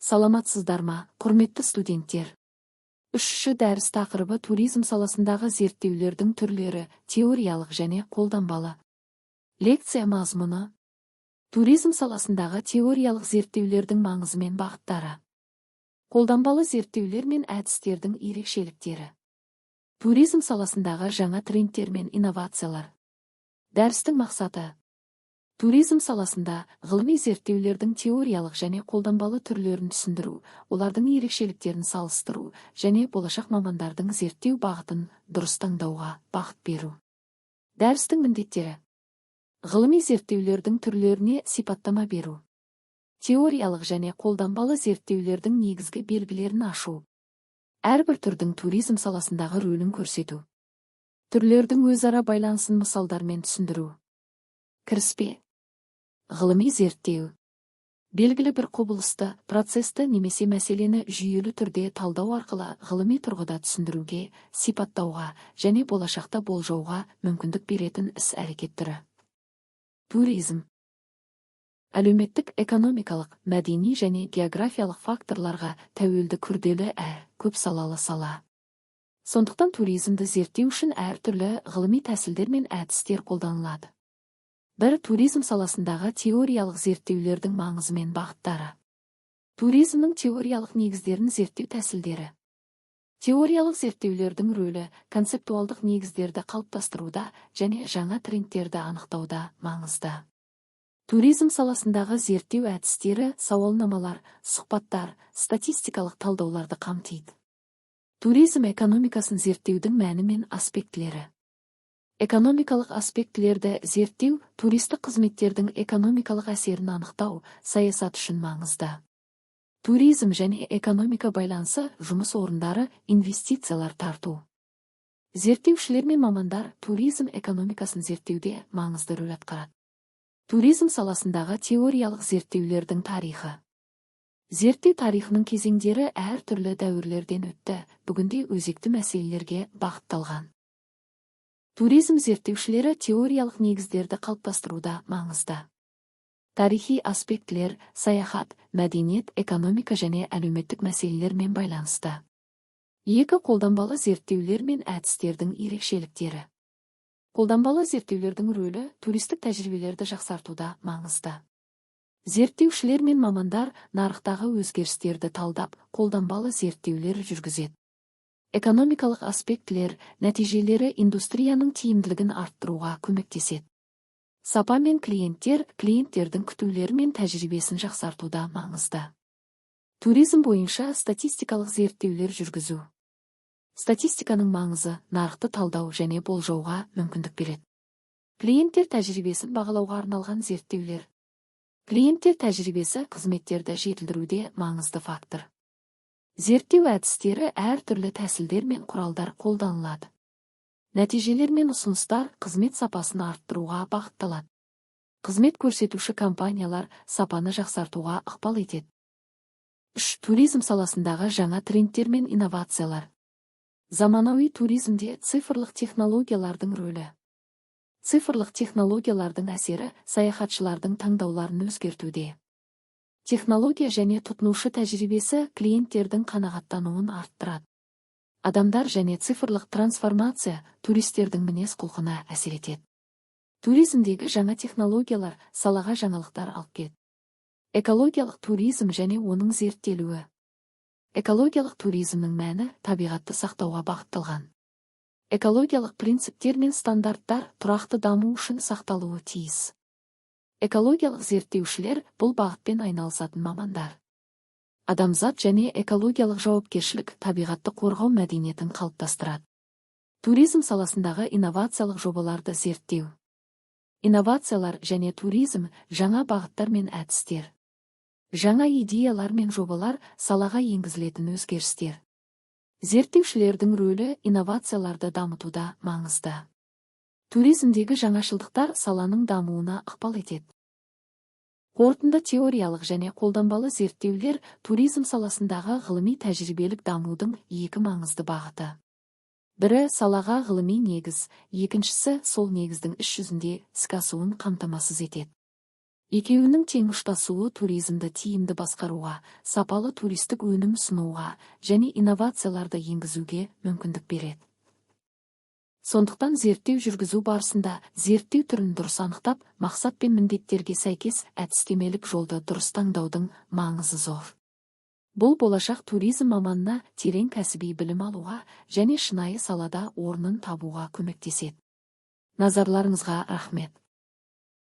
Саламатсыздар ма, құрметті студенттер? Үшінші дәріс тақырыбы туризм саласындағы зерттеулердің түрлері, теориялық және қолданбалы. Лекция мазмұны: туризм саласындағы теориялық зерттеулердің маңызы мен бағыттары. Қолданбалы зерттеулер мен әдістердің ерекшеліктері. Туризм саласындағы жаңа трендтер мен инновациялар. Дәрістің мақсаты: туризм саласында ғылыми зерттеулердің теориялық және қолданбалы түрлерін түсіндіру, олардың ерекшеліктерін салыстыру және болашақ мамандардың зерттеу бағытын дұрыс таңдауға бағыт беру. Дәрістің міндеттері: ғылыми зерттеулердің түрлеріне сипаттама беру, теориялық және қолданбалы зерттеулердің негізгі белгілерін ашу, әрбір түрдің туризм саласындағы рөлін көрсету, түрлердің өзара байланысын мысалдармен түсіндіру. Кіріспе: ғылыми зерттеу белгілі бір құбылысты, процесті немесе мәселені жүйелі түрде талдау арқылы ғылыми тұрғыда түсіндіруге, сипаттауға және болашақта болжауға мүмкіндік беретін іс-әрекет түрі. Туризм әлеуметтік, экономикалық, мәдени және географиялық факторларға тәуелді күрделі көп салалы сала. Сондықтан туризмді зерттеу үшін әртүрлі ғылыми тәсілдер мен әдістер қолданылады. Туризм саласындағы теориялық зерттеулердің маңызы мен бағыттары. Туризмнің теориялық негіздерін зерттеу тәсілдері. Теориялық зерттеулердің рөлі концептуалдық негіздерді қалыптастыруда және жаңа трендтерді анықтауда маңызды. Туризм саласындағы зерттеу әдістері сауалнамалар, сұхбаттар, статистикалық талдауларды қамтиды. Туризм экономикасын зерттеудің мәні мен аспектілері. Экономикалық аспектілерді зерттеу туристік қызметтердің экономикалық әсерін анықтау саясат үшін маңызды. Туризм және экономика байланысы, жұмыс орындары, инвестициялар тарту. Зерттеушілер мен мамандар туризм экономикасын зерттеуде маңызды рөл атқарады. Туризм саласындағы теориялық зерттеулердің тарихы. Зерттеу тарихының кезеңдері әртүрлі дәуірлерден өтті, бүгінде өзекті мәселелерге бағытталған. Туризм зерттеушілері теориялық негіздерді қалыптастыруда маңызды. Тарихи аспектілер саяхат, мәдениет, экономика және әлеуметтік мәселелермен байланысты. Қолданбалы зерттеулер мен әдістердің ерекшеліктері. Қолданбалы зерттеулердің рөлі туристік тәжірибелерді жақсартуда маңызды. Зерттеушілер мен мамандар нарықтағы өзгерістерді талдап, қолданбалы зерттеулер жүргізеді. Экономикалық аспектілер нәтижелері индустрияның тиімділігін арттыруға көмектеседі. Сапа мен клиенттердің күтулері мен тәжірибесін жақсартуда маңызды. Туризм бойынша статистикалық зерттеулер жүргізу. Статистиканың маңызы нарықты талдау және болжауға мүмкіндік береді. Клиенттер тәжірибесін бағалауға арналған зерттеулер. Клиенттер тәжірибесі қызметтерді жетілдіруде маңызды фактор. Зерттеу әдістері әртүрлі тәсілдер мен құралдар қолданылады. Нәтижелер мен ұсыныстар қызмет сапасын арттыруға бағытталады. Қызмет көрсетуші компаниялар сапаны жақсартуға ықпал етеді. Туризм саласындағы жаңа трендтер мен инновациялар. Заманауи туризмде цифрлық технологиялардың рөлі. Цифрлық технологиялардың әсері саяхатшылардың таңдауларын өзгертуде. Технология және тұтынушы тәжірибесі клиенттердің қанағаттануын арттырады. Адамдар және цифрлық трансформация туристердің мінез-құлқына әсер етеді. Туризмдегі жаңа технологиялар салаға жаңалықтар алып келеді. Экологиялық туризм және оның зерттелуі. Экологиялық туризмнің мәні табиғатты сақтауға бағытталған. Экологиялық принциптер мен стандарттар тұрақты даму үшін сақталуы тиіс. Экологиялық зерттеушілер бұл бағытпен айналысатын мамандар. Адамзат және экологиялық жауапкершілік табиғатты қорғау мәдениетін қалыптастырады. Туризм саласындағы инновациялық жобаларды зерттеу. Инновациялар және туризм жаңа бағыттар мен әдістер. Жаңа идеялар мен жобалар салаға енгізілетін өзгерістер. Зерттеушілердің рөлі инновацияларды дамытуда маңызды. Туризмдегі жаңашылдықтар саланың дамуына ықпал етеді. Қорытынды: теориялық және қолданбалы зерттеулер туризм саласындағы ғылыми тәжірибелік дамудың екі маңызды бағыты. Бірі салаға ғылыми негіз, екіншісі сол негіздің іс жүзінде іске асуын қамтамасыз етеді. Екеуінің тең ұштасуы туризмді тиімді басқаруға, сапалы туристік өнім ұсынуға және инновацияларды енгізуге мүмкіндік береді. Сондықтан зерттеу жүргізу барысында зерттеу түрін дұрыс анықтап, мақсат пен міндеттерге сәйкес әдістемелік жолды дұрыс таңдаудың маңызы зор. Бұл болашақ туризм маманына терең кәсіби білім алуға және шынайы салада орнын табуға көмектеседі. Назарларыңызға рахмет.